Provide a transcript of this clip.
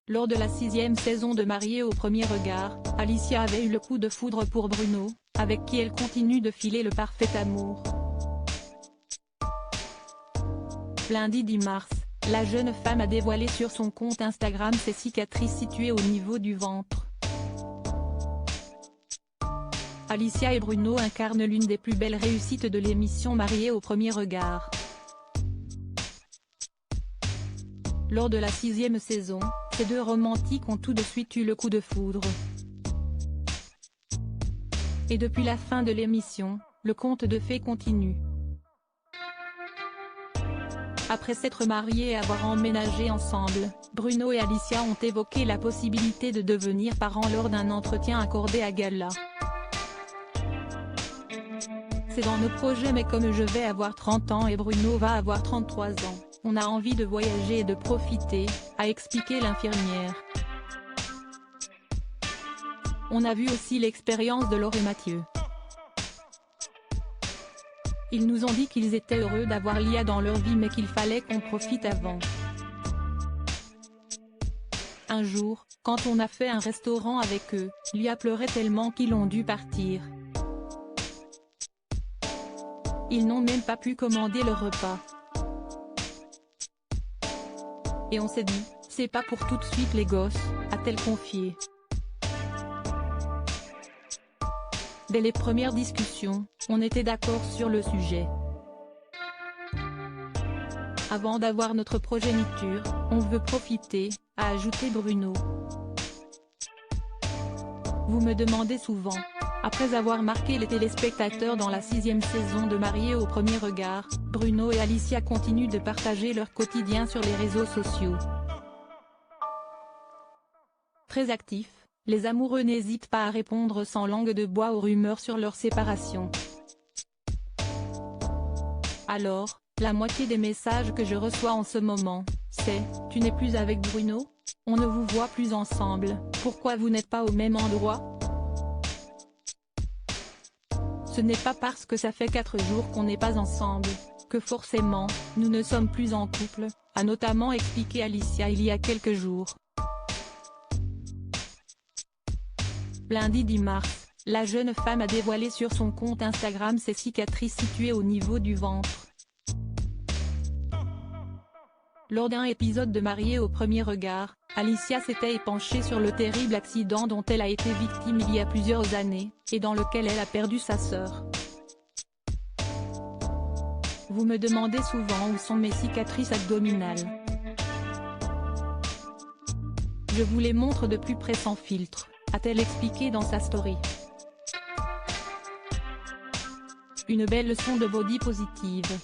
Lors de la 6e saison de Mariés au premier regard, Alicia avait eu le coup de foudre pour Bruno, avec qui elle continue de filer le parfait amour. Lundi 10 mars, la jeune femme a dévoilé sur son compte Instagram ses cicatrices situées au niveau du ventre. Alicia et Bruno incarnent l'une des plus belles réussites de l'émission Mariés au premier regard. Lors de la 6e saison, ces deux romantiques ont tout de suite eu le coup de foudre. Et depuis la fin de l'émission, le conte de fées continue. Après s'être mariés et avoir emménagé ensemble, Bruno et Alicia ont évoqué la possibilité de devenir parents lors d'un entretien accordé à Gala. C'est dans nos projets, mais comme je vais avoir 30 ans et Bruno va avoir 33 ans, on a envie de voyager et de profiter, a expliqué l'infirmière. On a vu aussi l'expérience de Laure et Mathieu. Ils nous ont dit qu'ils étaient heureux d'avoir Lia dans leur vie mais qu'il fallait qu'on profite avant. Un jour, quand on a fait un restaurant avec eux, Lia pleurait tellement qu'ils ont dû partir. Ils n'ont même pas pu commander le repas. Et on s'est dit, c'est pas pour tout de suite les gosses, a-t-elle confié. Dès les premières discussions, on était d'accord sur le sujet. Avant d'avoir notre progéniture, on veut profiter, a ajouté Bruno. Vous me demandez souvent. Après avoir marqué les téléspectateurs dans la 6e saison de Mariés au premier regard, Bruno et Alicia continuent de partager leur quotidien sur les réseaux sociaux. Très actifs, les amoureux n'hésitent pas à répondre sans langue de bois aux rumeurs sur leur séparation. Alors, la moitié des messages que je reçois en ce moment, c'est « Tu n'es plus avec Bruno ? On ne vous voit plus ensemble, pourquoi vous n'êtes pas au même endroit ?» Ce n'est pas parce que ça fait 4 jours qu'on n'est pas ensemble, que forcément, nous ne sommes plus en couple, a notamment expliqué Alicia il y a quelques jours. Lundi 10 mars, la jeune femme a dévoilé sur son compte Instagram ses cicatrices situées au niveau du ventre. Lors d'un épisode de Mariés au premier regard, Alicia s'était épanchée sur le terrible accident dont elle a été victime il y a plusieurs années, et dans lequel elle a perdu sa sœur. Vous me demandez souvent où sont mes cicatrices abdominales. Je vous les montre de plus près sans filtre, a-t-elle expliqué dans sa story. Une belle leçon de body positive.